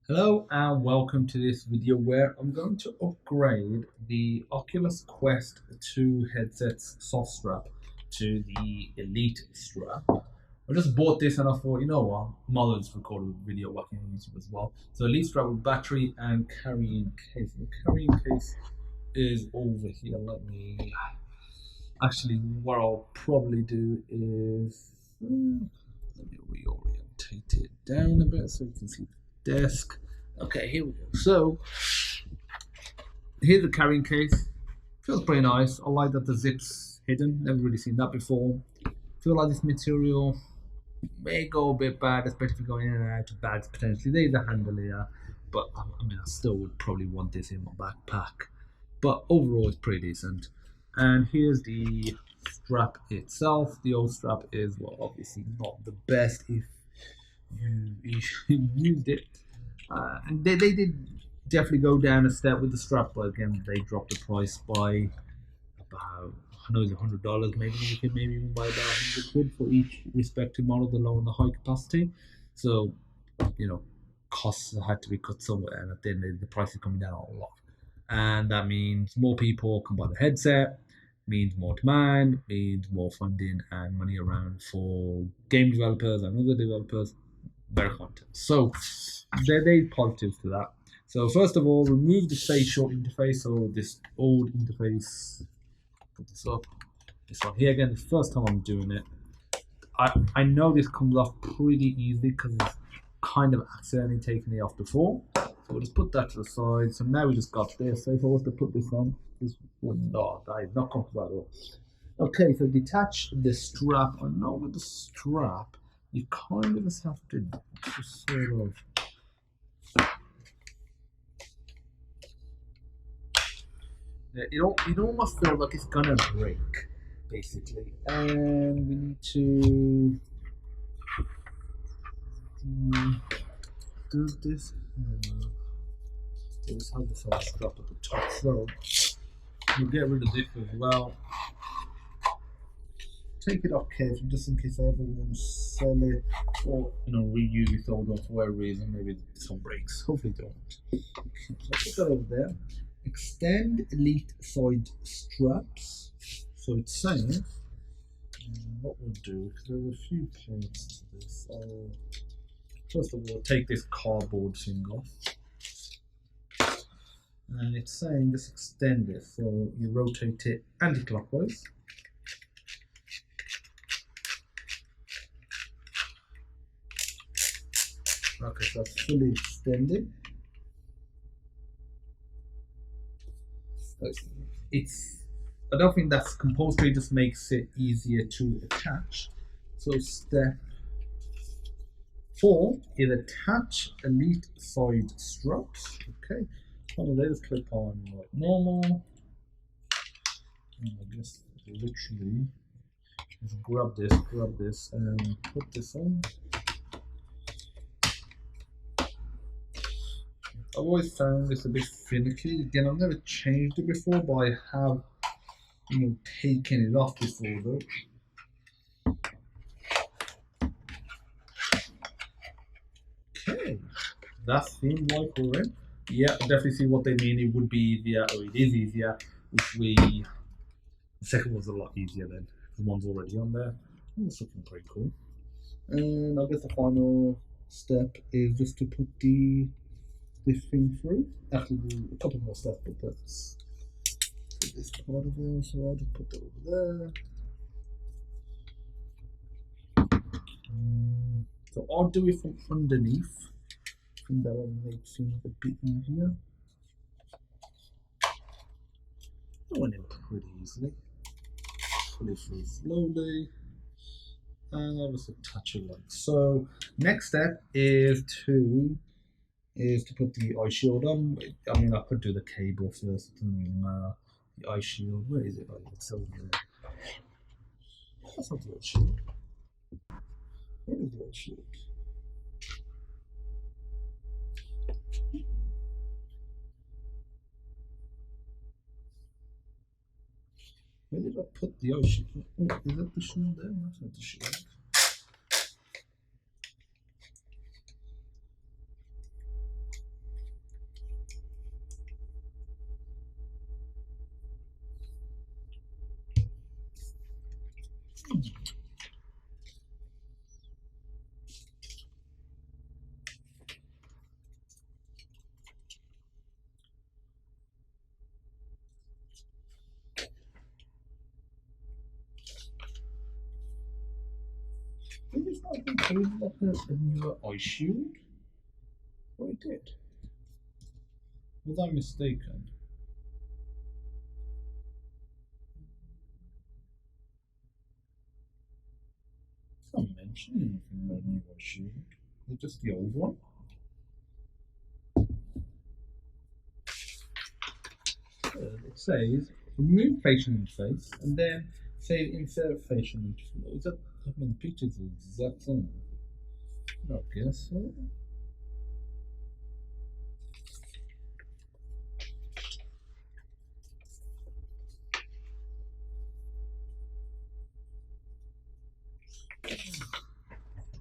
Hello and welcome to this video where I'm going to upgrade the Oculus Quest 2 headset's soft strap to the Elite strap. I just bought this and I thought, you know what, I might as well just record a video working on YouTube as well. So Elite strap with battery and carrying case. The carrying case is over here. What I'll probably do is, let me reorientate it down a bit so you can see the desk. Okay, here we go. So here's the carrying case. Feels pretty nice. I like that the zip's hidden. Never really seen that before. Feel like this material may go a bit bad, especially if you're going in and out of bags potentially. There's a handle here, but I still would probably want this in my backpack. But overall, it's pretty decent. And here's the strap itself. The old strap is, well, obviously not the best if you used it. And they did definitely go down a step with the strap, but again, they dropped the price by about, I know it's $100. Maybe you can maybe even buy about 100 quid for each respective model, the low and the high capacity. So, costs had to be cut somewhere, and at the end, the price is coming down a lot. And that means more people can buy the headset, means more demand, means more funding and money around for game developers and other developers, better content. So there's positives to that. So first of all, remove the facial interface. So this old interface, put this up. This one here again, the first time I'm doing it. I know this comes off pretty easily because it's kind of accidentally taken it off before. So we'll just put that to the side. So now we just got this. So if I was to put this on, this would not, that is not comfortable at all. Okay, so detach the strap. I know with the strap, you kind of just have to just sort of it almost feels like it's gonna break, basically. And we need to do this. Just have this all strap at the top. So we'll get rid of this as well. Take it off carefully just in case I ever want to sell it or reuse it or for whatever reason. Maybe this one breaks. Hopefully don't. So put that over there. Extend Elite side straps. So it's saying what we'll do, because there's a few parts to this. First of all, take this cardboard thing off. And it's saying just extend it. So you rotate it anti-clockwise. Okay, so that's fully extended. I don't think that's compulsory, just makes it easier to attach. So step 4 is attach Elite side straps. Okay, so they just clip on like normal. And I guess literally just grab this, and put this on. I've always found this a bit finicky. Again, I've never changed it before, but I have, taken it off before though. Okay, that seems like we're in. Yeah, I definitely see what they mean. It would be easier, or it is easier, the second one's a lot easier than the one's already on there. It's looking pretty cool. And I guess the final step is just to put this thing through. Actually, do a couple more steps, but that's this part of it. So I'll just put that over there. So I'll do it from underneath. I think that will make things a bit easier. I went in pretty easily. Pull it through slowly. And I'll just attach it like so. Next step is to put the eye shield on. I could do the cable first. It doesn't really matter. The eye shield, where is it? Oh, it's over there. That's not the eye shield. Where is the eye shield? Where did I put the eye shield? Oh, is that the shield there? That's not the shield. sure it's not included like a newer eye shield? Or it did? Was I mistaken? It's not mentioning anything about a new eye shield. Is it just the old one? It says remove facial interface and then say insert facial interface. Is that, I mean, the pictures are the exact same. I guess so.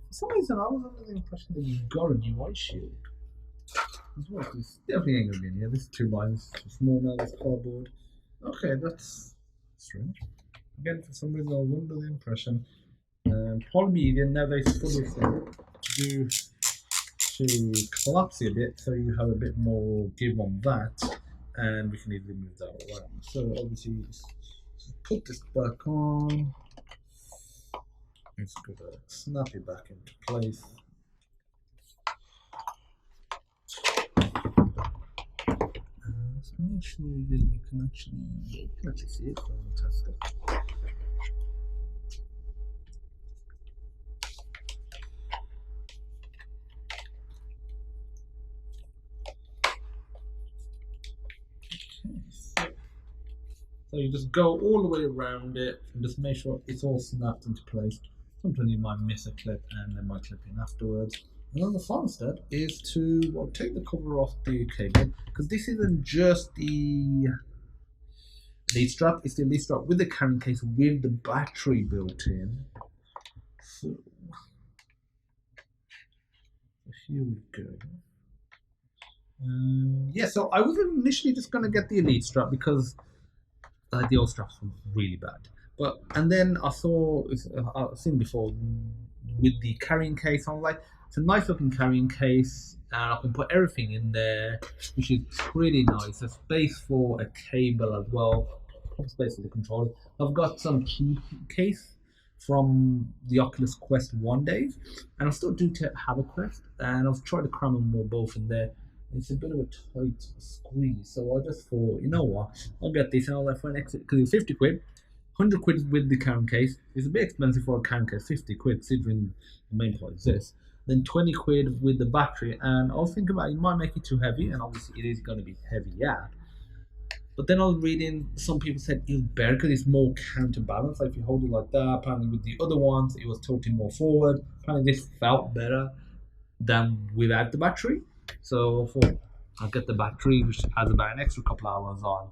For some reason, I was under the impression that you got a new eye shield. As well, this definitely ain't gonna be in here. This is 2 lines, too small now, this cardboard. Okay, that's strange. Again, for some reason, I was under the impression polymedia now they fully do to collapse it a bit so you have a bit more give on that, and we can easily move that around. So obviously, just put this back on. It's gonna snap it back into place. So make sure you can actually see it. Fantastic. So you just go all the way around it and just make sure it's all snapped into place. Sometimes you might miss a clip and they might clip in afterwards. And then the final step is to take the cover off the cable, because this isn't just the lead strap, it's the lead strap with the carrying case with the battery built in. So here we go. Yeah, so I was initially just going to get the Elite strap because the old straps were really bad. And then I saw, I've seen before with the carrying case. I was like, it's a nice looking carrying case, and I can put everything in there, which is pretty nice. There's space for a cable as well, proper space for the controller. I've got some key case from the Oculus Quest 1 days, and I still do have a Quest, and I've tried to cram them all both in there. It's a bit of a tight squeeze, so I just thought, you know what, I'll get this, and I'll let for an extra, because it's 50 quid, 100 quid with the carrying case. It's a bit expensive for a carrying case, 50 quid, considering the main part is this. Then 20 quid with the battery, and I was thinking about it might make it too heavy, and obviously it is going to be heavy, yeah. But then I was reading, some people said it's better because it's more counterbalance. Like if you hold it like that, apparently with the other ones, it was tilting more forward. Apparently this felt better than without the battery. So I thought I'll get the battery, which has about an extra couple hours on.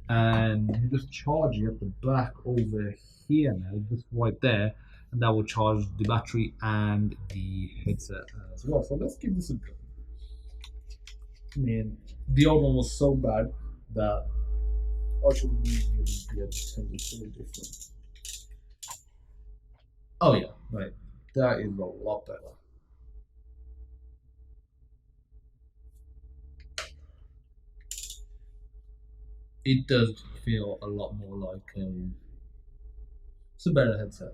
And you just charge it at the back over here now, just right there. And that will charge the battery and the headset as well. So let's give this a go. I mean, the old one was so bad that I should really be able to tell you something different. Oh yeah, right. That is a lot better. It does feel a lot more like it's a better headset.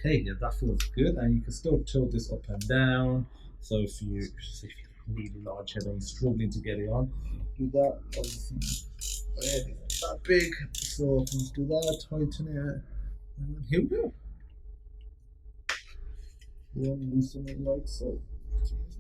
Okay, yeah, that feels good, and you can still tilt this up and down. So if you really large head and you're struggling to get it on, do that. Obviously, it's that big, so I can just do that, tighten it, and here we go. Loosen it like so.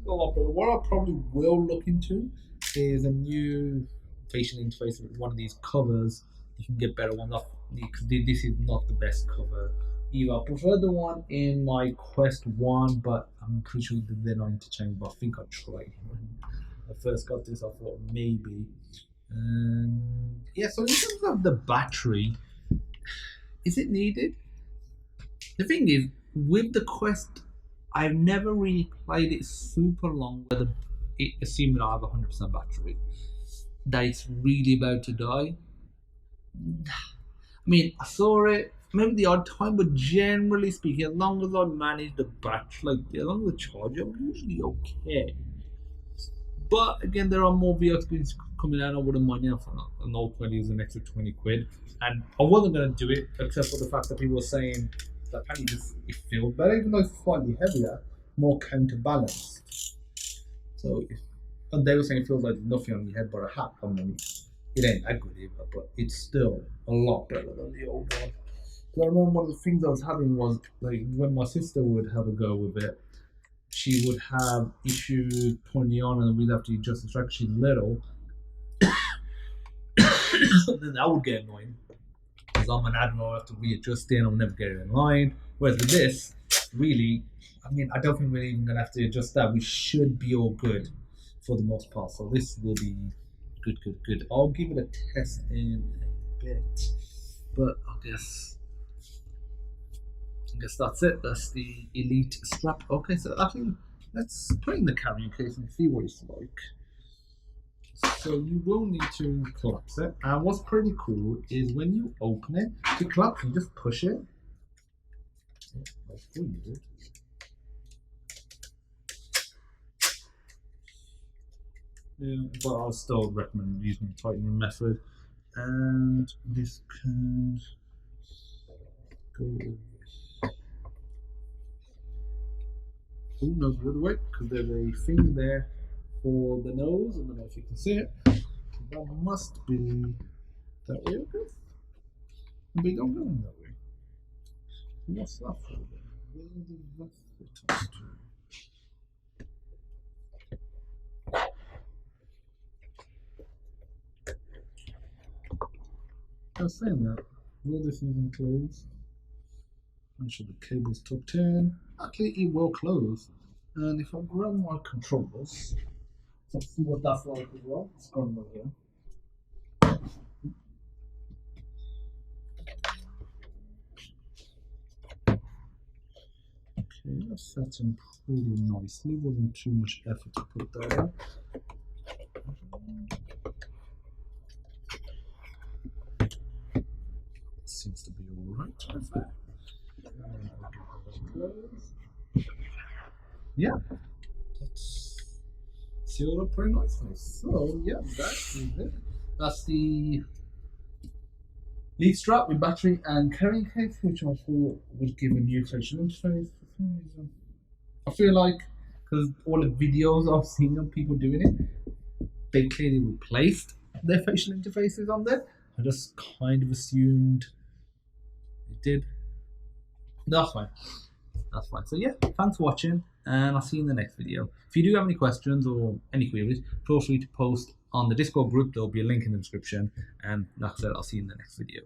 A lot better. What I probably will look into is a new facial interface with one of these covers. You can get better ones off, because this is not the best cover either. I prefer the one in my Quest 1, but I'm pretty sure they're not interchangeable. I think I tried when I first got this. I thought maybe. Yeah, so in terms of the battery, is it needed? The thing is, with the Quest, I've never really played it super long, assuming I have 100% battery, that it's really about to die. I mean, I saw it maybe the odd time, but generally speaking, as long as I manage the battery, as long as the charge, I'm usually okay. But again, there are more VR screens coming out. I wouldn't mind for an old 20 is an extra 20 quid. And I wasn't going to do it, except for the fact that people were saying apparently it feels better, even though it's slightly heavier, more counterbalanced. So and they were saying it feels like there's nothing on your head but a hat. I mean, it ain't that good either, but it's still a lot better than the old one. I remember one of the things I was having was like when my sister would have a go with it, she would have issues putting it on and we'd have to adjust the track. She's little. Then that would get annoying. Because I'm an admiral, I have to readjust it and I'll never get it in line. Whereas with this, really, I mean, I don't think we're even going to have to adjust that. We should be all good for the most part. So this will be good. I'll give it a test in a bit. But I guess that's it. That's the Elite strap. Okay, so actually, let's put it in the carrying case and see what it's like. So you will need to collapse it. And what's pretty cool is when you open it, to collapse, you just push it. That's pretty good. Yeah, but I'll still recommend using the tightening method. And this can go with this. Oh, no, the other way, because there's a thing there for the nose. I don't know if you can see it. That must be that way, okay? But they don't go in that way. What's that for then? Where did that fit us to? I was saying that. Will this even close? Make sure the cable's tucked in. Actually, it will close. And if I grab my controllers, let's see what that's like as well. It's going right here. Okay, that's set in pretty nicely. Wasn't too much effort to put that in. Seems to be alright with that. Yeah, that's sealed up pretty nicely. So yeah, that is it. That's the lead strap with battery and carrying case, which I thought would give a new facial interface. For some reason, I feel like because all the videos I've seen of people doing it, they clearly replaced their facial interfaces on there. I just kind of assumed it did. That's fine. That's fine. So yeah, thanks for watching, and I'll see you in the next video. If you do have any questions or any queries, feel free to post on the Discord group. There'll be a link in the description, and like I said, I'll see you in the next video.